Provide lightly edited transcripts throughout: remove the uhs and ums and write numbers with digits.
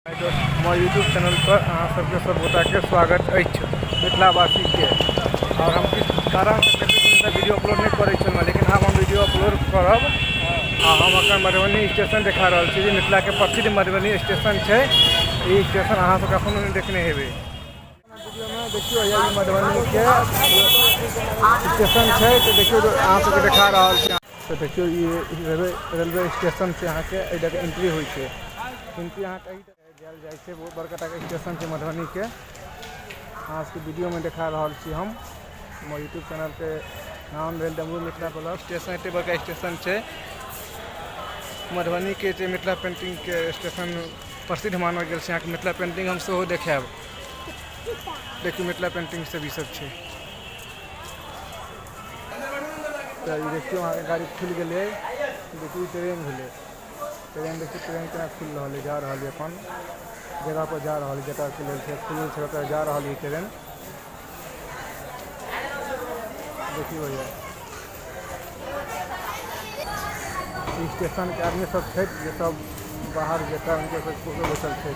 हमारे YouTube channel पर अहाँ सबके सब गोटा के स्वागत अछि मिथिलावासी के। और हम किस कारण से वीडियो अपलोड नहीं करे छल, लेकिन अब हम वीडियो अपलोड करब। हम अखन मधुबनी स्टेशन देखा रहा छी, मिथिला के प्रसिद्ध मधुबनी स्टेशन है। ये स्टेशन अहाँ सब कखनो नहीं देखने हेबे। वीडियो में देखियो ये मधुबनी के स्टेशन है, तो देखियो अहाँ सबके देखा रहा छी। तो देखियो ये रेलवे स्टेशन से अहाँ के एंट्री हुई है। एंट्री अहाँ कहीं जायल जाए छै, बहुत बड़का स्टेशन है मधुबनी के। अहाँ सबके वीडियो में देखा रहा छी हम। हमारे यूट्यूब चैनल के नाम भेल डमरू मिथिला ब्लॉग। स्टेशन एते बड़का स्टेशन है मधुबनी के, मिथिला पेंटिंग के स्टेशन प्रसिद्ध मानल गेल छै। यहाँ के मिथिला पेंटिंग हम सेहो देखाब। देखियो मिथिला पेंटिंग सब ई सब है। तो ये देखियो वहाँ गाड़ी खुल गए। देखिए ट्रेन भेले, ट्रेन देखिए ट्रेन केना खुल रहा है, जा रहा है अपन जगह पर जा रहा है, जगह के लिए खुल जा रहा है ट्रेन। देखिए भैया स्टेशन के आदमी सब है, जो सब बाहर जता उनके सब फोटो बैठल है।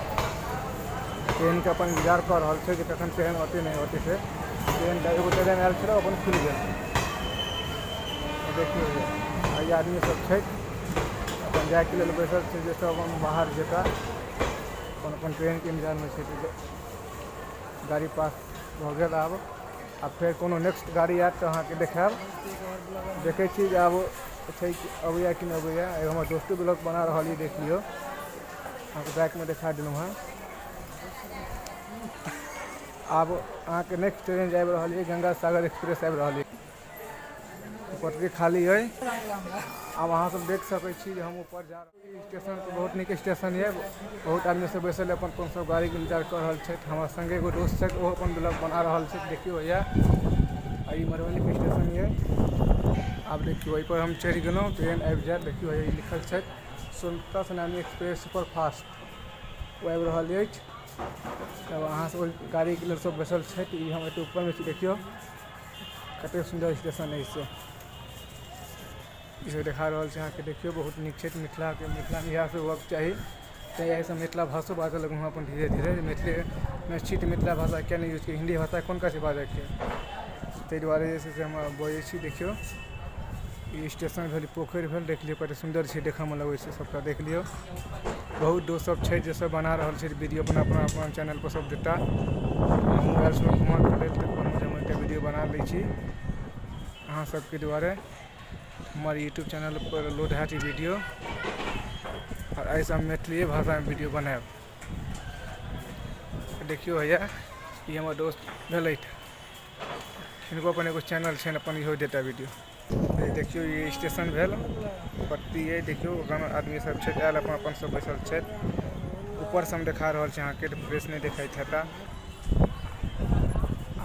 ट्रेन के अपन इंतजार कर रहा है कि कखन ट्रेन होते नहीं होते से। ट्रेन एगो ट्रेन आयल छल, अपन खुल गया। देखिए भैया ये आदमी सब है अपन जाए के लिए बैठल है, जो सब बाहर जता अपन ट्रेन के इंतजार में है। गाड़ी पास हो गया अब फिर कोनो नेक्स्ट गाड़ी आयत तो अहाँ के देखाब। देखे छी जे अब अबैया कि नहीं अबैया। एगो हमारे दोस्तों ब्लॉग बना रहा है, देख लियो। अहाँ के बैक में देखा दिलूँ हैं। अब अहाँ के नेक्स्ट ट्रेन जा रहा है, गंगा सागर एक्सप्रेस आबि रहा है। पटरी खाली है। अब अहाँ सब देख सकै छी जे हम ऊपर जा रहे हैं। स्टेशन तो बहुत निक स्टेशन है। बहुत आदमी सब बैसल अपन सब गाड़ी के इंतजार कर रहा है। हमारे संगे एगो दोस्त है, वो अपन ब्लॉग बना रहा है। देखियो भैया ये मधुबनी के स्टेशन है। अब देखियो वही पर हम चढ़ गए, ट्रेन आबि जाए। देखियो भैया लिखल है स्वतंत्रता सेनानी एक्सप्रेस सुपर फास्ट, वो आबि रहा है। तब अहाँ सब गाड़ी के लिए सब बैसल है। हम एते ऊपर में देखियो कते सुंदर स्टेशन है। इससे इसे देखा रहा है यहाँ के। देखियो बहुत निक है। मिथिला में इएह सब होबाक चाही। तो यही सब मिथिला भाषो बाजऽ लगूँ अपन धीरे धीरे। मैथिली में छी तो मिथिला भाषा क्या नहीं यूज की, हिंदी भाषा कौन कैसे बाजऽ के, ताहि दुआरे जे छै से हम बजै छी। देखियो ई स्टेशन भेल, पोखरि भेल। देख लियो कते सुंदर छै, देखऽ में लगै छै। सबटा देख लियो। बहुत दोस्त सब छै जे सब बना रहल छै वीडियो अपना चैनल पर सब देता। हम मोबाइल से घुमा फिर एक वीडियो बना लै छी अहाँ सबके दुआरे। हमारे यूट्यूब चैनल पर लोड है वीडियो, और ऐसा मैथिली भाषा में वीडियो बनाए। देखियो भैया ये हमारे दोस्त भेल, इनको अपन एगो चैनल है, अपन इहो देता वीडियो। देखियो ये स्टेशन भेल पट्टी है। देखियो आदमी सब है आयल, अपन सब बैसल है। ऊपर से हम देखा रहा है यहाँ के, फ्रेश नहीं दिखाई था।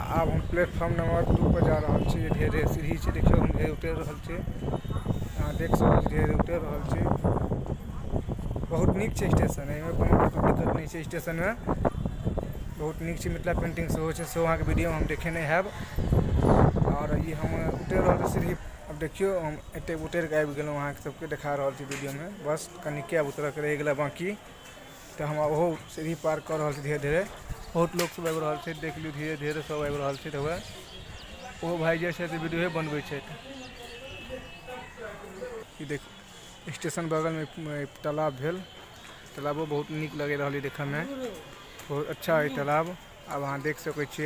अब हम प्लेटफॉर्म नंबर 2 पर जा रहा है। धीरे धीरे सीढ़ी से देखियो हम धीरे उतर रहा है। अहाँ देख सकते धीरे उतर रहा है। बहुत निक है स्टेशन है, कोनो दिक्कत नहीं है स्टेशन में। बहुत निक है। मिथिला पेंटिंग से वहाँ के वीडियो हम देखे नहीं है। और ये हम उतर रहा सीढ़ी। अब देखियो हम एते उतर के आबि गेलहुँ, अहाँ सबके देखा रहा है वीडियो में। बस कनिके अब उतर के रह गया बाकी। तो हम वो सीढ़ी पार कर रहा धीरे धीरे। बहुत लोग सब आबि रहा है, देख लियो धीरे धीरे सब आबि रहा है। तो वो भाई जैसे वीडियो बनबै छै। ये देख स्टेशन बगल में तालाब भेल। तालाबो बहुत निक लगे रहा है देखे में, बहुत अच्छा है तालाब। अब अहाँ देख सकै छी।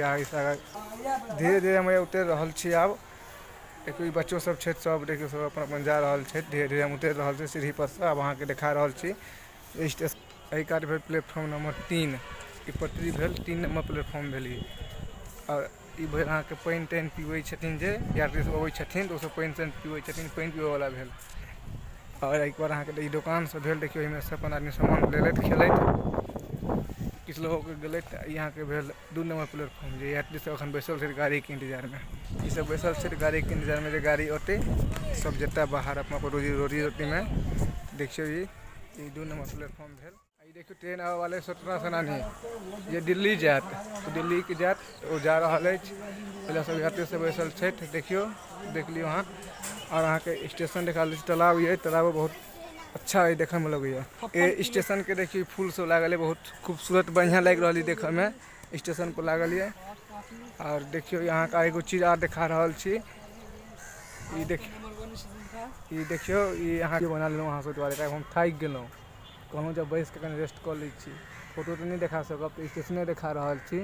धीरे धीरे हम उतर रहा छी। अब देखियो बच्चों सब है, सब देखियो सब अपन जा रहा है। धीरे धीरे हम उतर रहा है सीढ़ी पर से। अब अहाँ के देखा रहा छी स्टेशन एहि कात भेल प्लेटफॉर्म नंबर 3। ई पटरी भेल 3 नंबर प्लेटफॉर्म भेल। और ई भेल अहाँ के पानि तानि पीबै छथिन जे यात्री सब अबै छथिन, तो सब पानि तानि पीबै छथिन, पानि पीबै वाला भेल। और एक बार अहाँ के दुकान सब भेल। देखियो एहिमे से अपन आदमी सामान लेलथि खेलैत। किछु लोग गेलथि। यहाँ के भेल 2 नंबर प्लेटफॉर्म, जे यात्री सब अखन बैसल छै गाड़ी के इंतजार में। ई सब बैसल छै गाड़ी के इंतजार में, जे गाड़ी औते सब जेता बाहर अपना रोजी रोटी में। देखियो ये 2 नंबर प्लेटफॉर्म भेल। देखियो ट्रेन आवे वाले स्वतंत्रता सेनानी ये दिल्ली जात, तो दिल्ली के जात वो जा रहा है। पहले सब यात्री सब बैसल है। देखियो देख लियो अहाँ। और अहाँ के स्टेशन देखा तालाब ये तालाब बहुत अच्छा है देखे में लगे। ये स्टेशन के देखिए फूल सब लागल है, बहुत खूबसूरत बढ़िया लग रहा है देखे में। स्टेशन पर लागल है और देखियो यहाँ का एगो चीज और दिखा रहा छी। ये देखियो ये यहाँ के बना लेलहुँ, वहाँ से दुआरे हम थाकि गेलहुँ, कहूँ जब बैस के कनी रेस्ट कर लै छी। फोटो तो नहीं दिखा सकब, तो स्टेशने दिखा रहा छी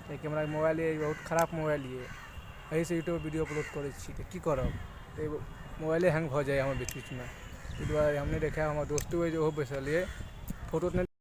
कि हमारा मोबाइल ये बहुत खराब मोबाइल है, यही से यूट्यूब वीडियो अपलोड करे छी। तो की करब, तो मोबाइले हैंग भ जाए हमारे बीच बीच में, इस दुआरे हम नहीं देखा। हमारे दोस्तों है जो बैसल है, फोटो